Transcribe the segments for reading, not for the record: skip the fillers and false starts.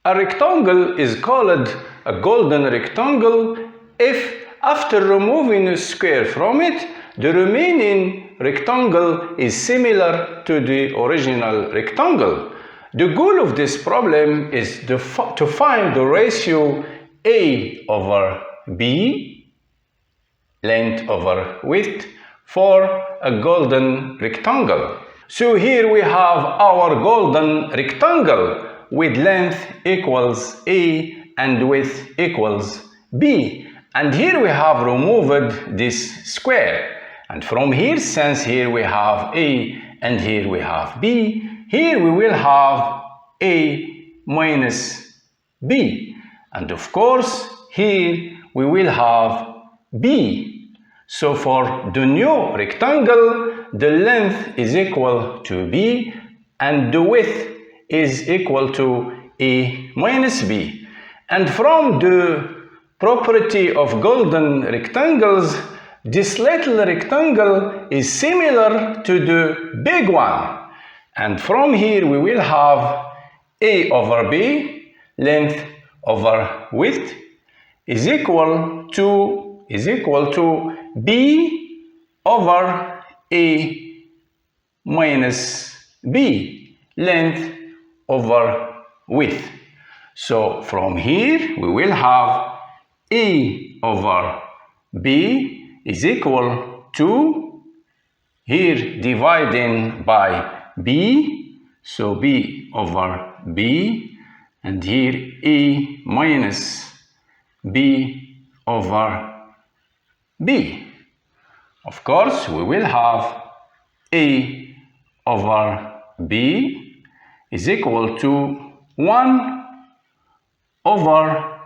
A rectangle is called a golden rectangle if, after removing a square from it, the remaining rectangle is similar to the original rectangle. The goal of this problem is to find the ratio A over B, length over width, for a golden rectangle. So here we have our golden rectangle with length equals A and width equals B. And here we have removed this square. And from here, since here we have A and here we have B, here we will have A minus B. And of course, here we will have B. So for the new rectangle, the length is equal to B and the width is equal to A minus B. And from the property of golden rectangles, this little rectangle is similar to the big one. And from here we will have A over B, length over width, is equal to B over A minus B, length over width. So from here we will have A over B is equal to, here dividing by B, so B over B, and here A minus B over B. Of course, we will have A over B is equal to 1 over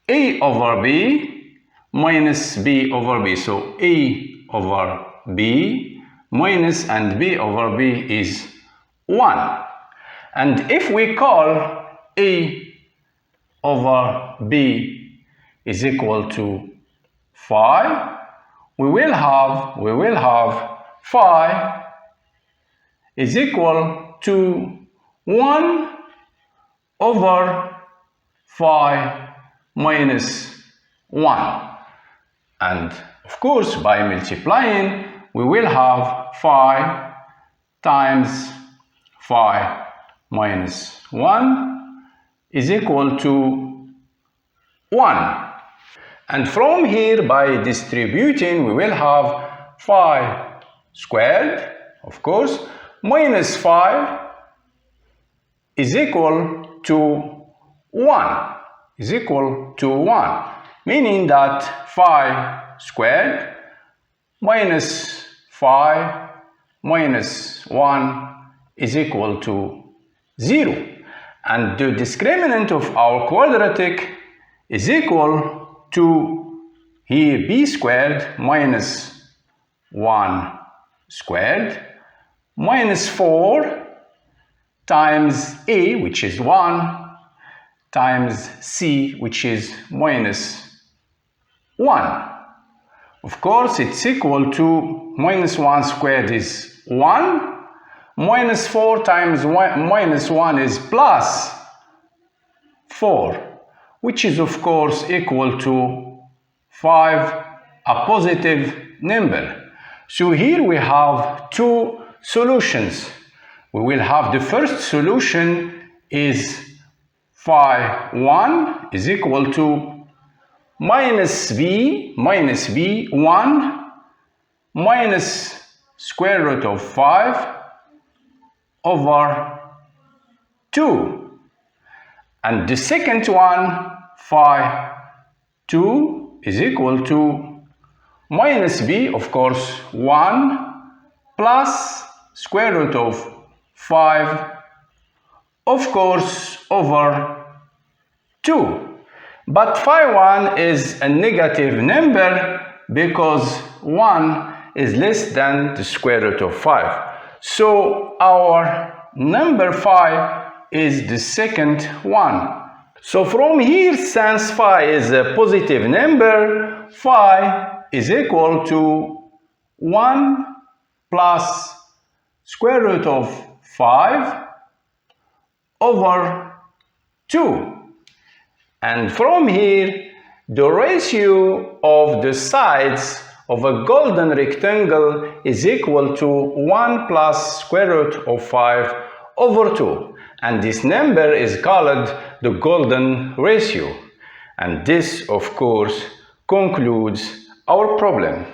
A over B minus B over B. So A over B minus and B over B is 1. And if we call A over B is equal to 5, we will have 5 is equal to 1 over 5 minus 1. And of course, by multiplying, we will have 5 times 5 minus 1 is equal to 1. And from here, by distributing, we will have 5 squared, of course, minus 5 is equal to 1, meaning that 5 squared minus 5 minus 1 is equal to 0. And the discriminant of our quadratic is equal to, here, B squared minus 1 squared minus 4 times A, which is 1, times C, which is minus 1. Of course, it's equal to minus 1 squared is 1, minus 4 times minus 1 is plus 4, which is of course equal to 5, a positive number. So here we have two solutions. We will have the first solution is phi 1 is equal to minus b 1 minus square root of 5 over 2. And the second one, phi 2 is equal to minus b, of course, 1 plus square root of 5, of course, over 2. But phi 1 is a negative number because 1 is less than the square root of 5. So our number phi is the second one. So from here, since phi is a positive number, phi is equal to 1 plus square root of 5 over 2. And from here, the ratio of the sides of a golden rectangle is equal to 1 plus square root of 5 over 2. And this number is called the golden ratio. And this, of course, concludes our problem.